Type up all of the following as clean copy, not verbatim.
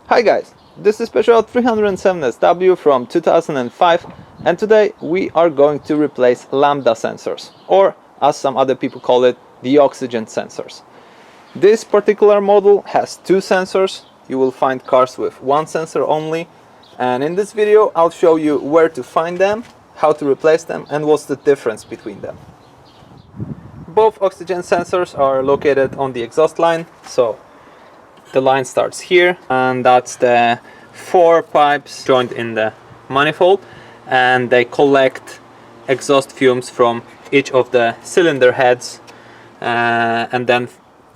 Hi guys, this is Peugeot 307SW from 2005 and today we are going to replace Lambda sensors, or as some other people call it, the oxygen sensors. This particular model has two sensors. You will find cars with one sensor only, and in this video I'll show you where to find them, how to replace them, and what's the difference between them. Both oxygen sensors are located on the exhaust line, so the line starts here, and that's the four pipes joined in the manifold, and they collect exhaust fumes from each of the cylinder heads and then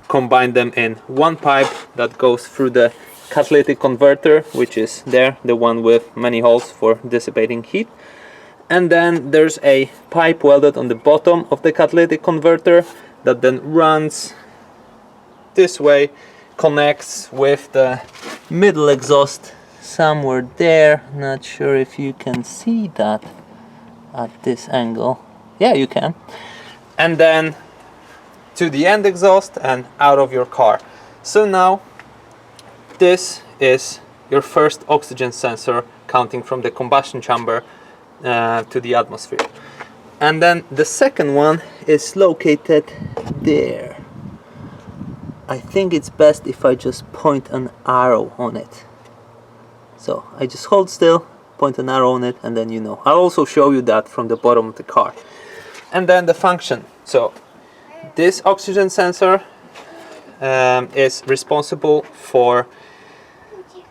combine them in one pipe that goes through the catalytic converter, which is there, the one with many holes for dissipating heat. And then there's a pipe welded on the bottom of the catalytic converter that then runs this way, connects with the middle exhaust somewhere there. Not sure if you can see that at this angle. Yeah, you can. And then to the end exhaust and out of your car. So now this is your first oxygen sensor, counting from the combustion chamber to the atmosphere. And then the second one is located there. I think it's best if I just point an arrow on it. So I just hold still, point an arrow on it, and then you know. I'll also show you that from the bottom of the car. And then the function. So this oxygen sensor is responsible for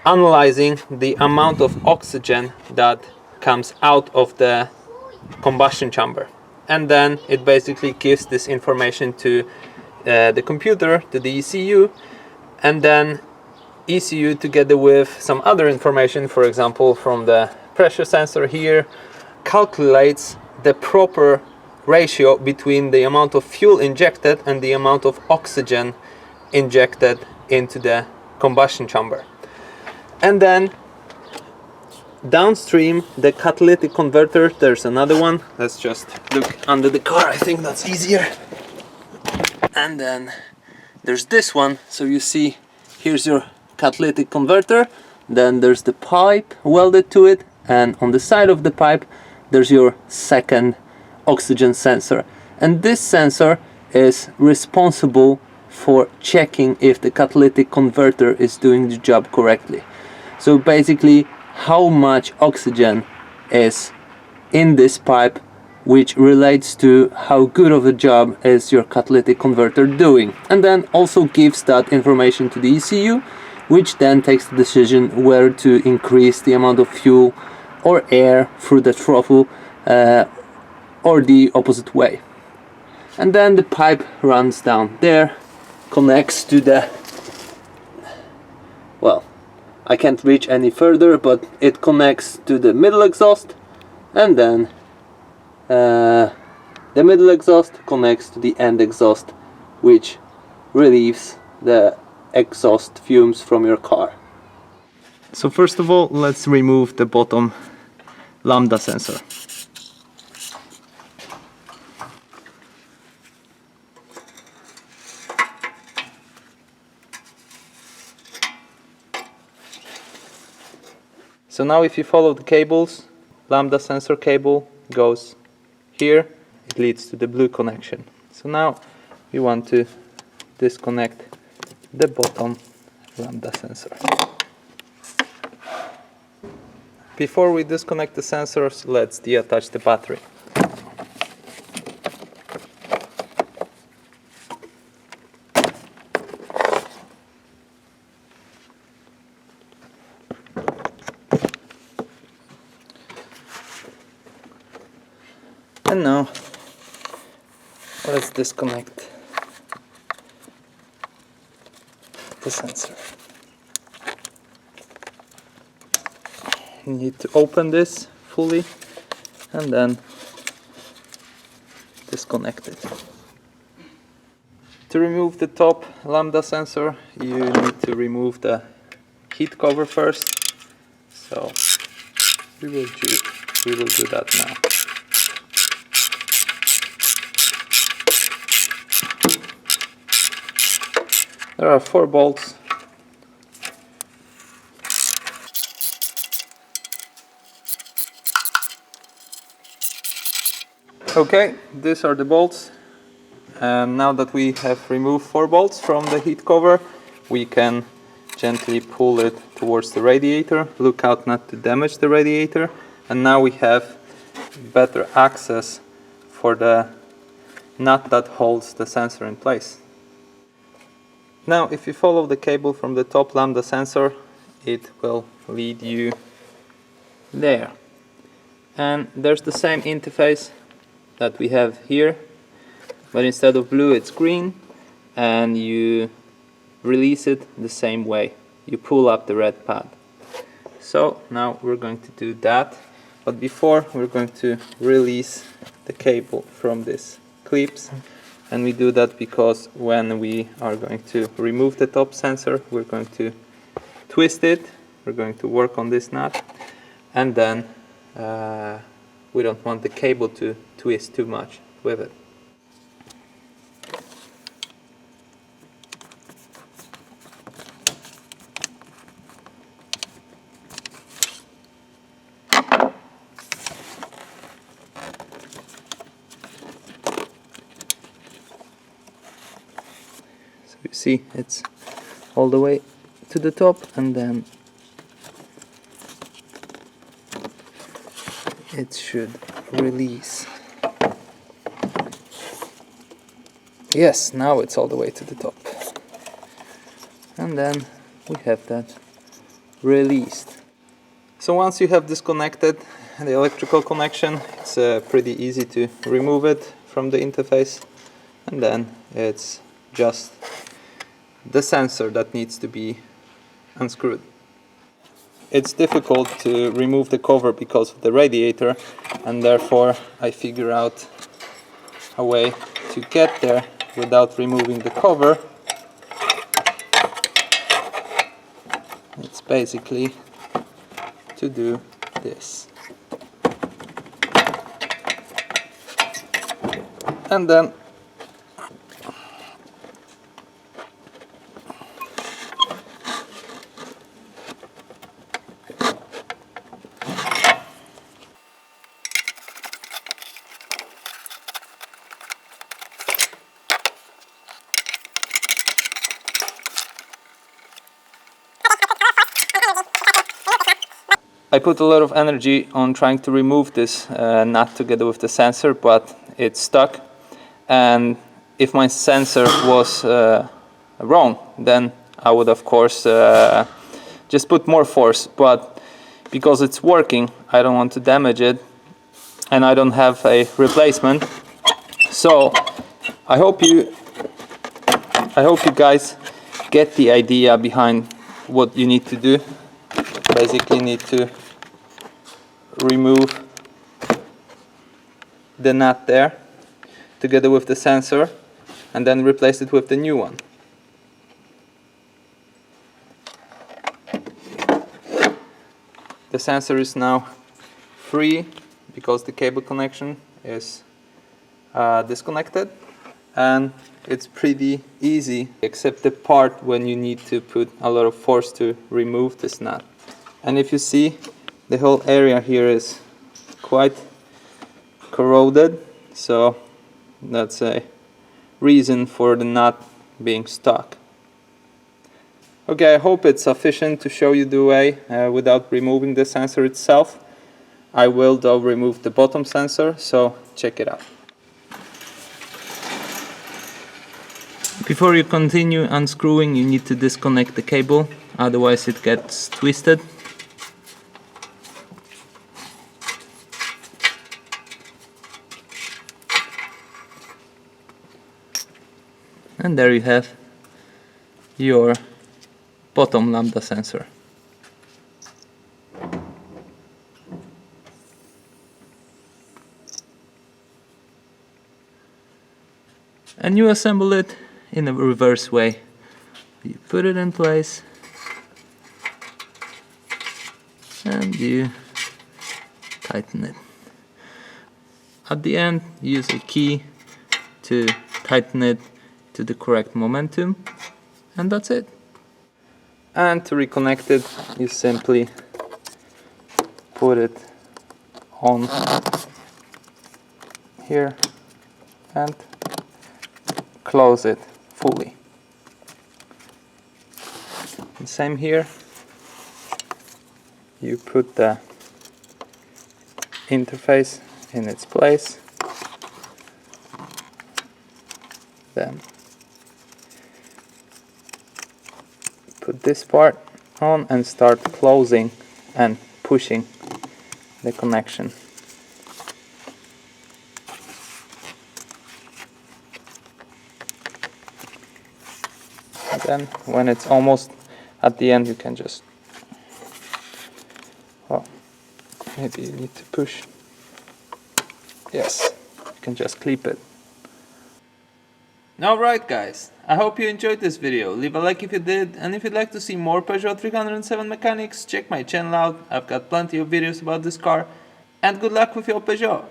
analyzing the amount of oxygen that comes out of the combustion chamber. And then it basically gives this information to the computer, to the ECU, and then ECU, together with some other information, for example from the pressure sensor here, calculates the proper ratio between the amount of fuel injected and the amount of oxygen injected into the combustion chamber. And then downstream, the catalytic converter, there's another one. Let's just look under the car, I think that's easier. And then there's this one. So you see, here's your catalytic converter, then there's the pipe welded to it, and on the side of the pipe there's your second oxygen sensor. And this sensor is responsible for checking if the catalytic converter is doing the job correctly. So basically, how much oxygen is in this pipe, which relates to how good of a job is your catalytic converter doing, and then also gives that information to the ECU, which then takes the decision whether to increase the amount of fuel or air through the throttle or the opposite way. And then the pipe runs down there, connects to the, well, I can't reach any further, but it connects to the middle exhaust, and then the middle exhaust connects to the end exhaust, which relieves the exhaust fumes from your car. So first of all, let's remove the bottom Lambda sensor. So now if you follow the cables, Lambda sensor cable goes here, it leads to the blue connection. So now we want to disconnect the bottom Lambda sensor. Before we disconnect the sensors, let's deattach the battery. And now let's disconnect the sensor. You need to open this fully and then disconnect it. To remove the top Lambda sensor, you need to remove the heat cover first. So we will do that now. There are 4 bolts Okay, these are the bolts, and now that we have removed 4 bolts from the heat cover, we can gently pull it towards the radiator. Look out not to damage the radiator, and now we have better access for the nut that holds the sensor in place. Now if you follow the cable from the top Lambda sensor, it will lead you there, and there's the same interface that we have here, but instead of blue it's green, and you release it the same way. You pull up the red pad. So now we're going to do that, but before we're going to release the cable from these clips, and we do that because when we are going to remove the top sensor, we're going to twist it, we're going to work on this nut, and then we don't want the cable to twist too much with it. So you see it's all the way to the top, and then it should release. Yes, now it's all the way to the top. And then we have that released. So once you have disconnected the electrical connection, it's pretty easy to remove it from the interface, and then it's just the sensor that needs to be unscrewed. It's difficult to remove the cover because of the radiator, and therefore I figure out a way to get there without removing the cover. It's basically to do this. And then I put a lot of energy on trying to remove this nut together with the sensor, but it's stuck. And if my sensor was wrong, then I would of course just put more force, but because it's working, I don't want to damage it, and I don't have a replacement. So I hope you guys get the idea behind what you need to do. Basically need to remove the nut there together with the sensor, and then replace it with the new one. The sensor is now free because the cable connection is disconnected, and it's pretty easy except the part when you need to put a lot of force to remove this nut. And if you see, the whole area here is quite corroded, so that's a reason for the nut being stuck. Okay, I hope it's sufficient to show you the way without removing the sensor itself. I will though remove the bottom sensor, so check it out. Before you continue unscrewing, you need to disconnect the cable, otherwise it gets twisted. And there you have your bottom Lambda sensor. And you assemble it in a reverse way. You put it in place and you tighten it. At the end, use a key to tighten it to the correct momentum, and that's it. And to reconnect it, you simply put it on here and close it fully. And same here, you put the interface in its place, then put this part on and start closing and pushing the connection. And then when it's almost at the end, you can just, well, maybe you need to push. Yes, you can just clip it. Alright guys, I hope you enjoyed this video. Leave a like if you did, and if you'd like to see more Peugeot 307 mechanics, check my channel out. I've got plenty of videos about this car. And good luck with your Peugeot!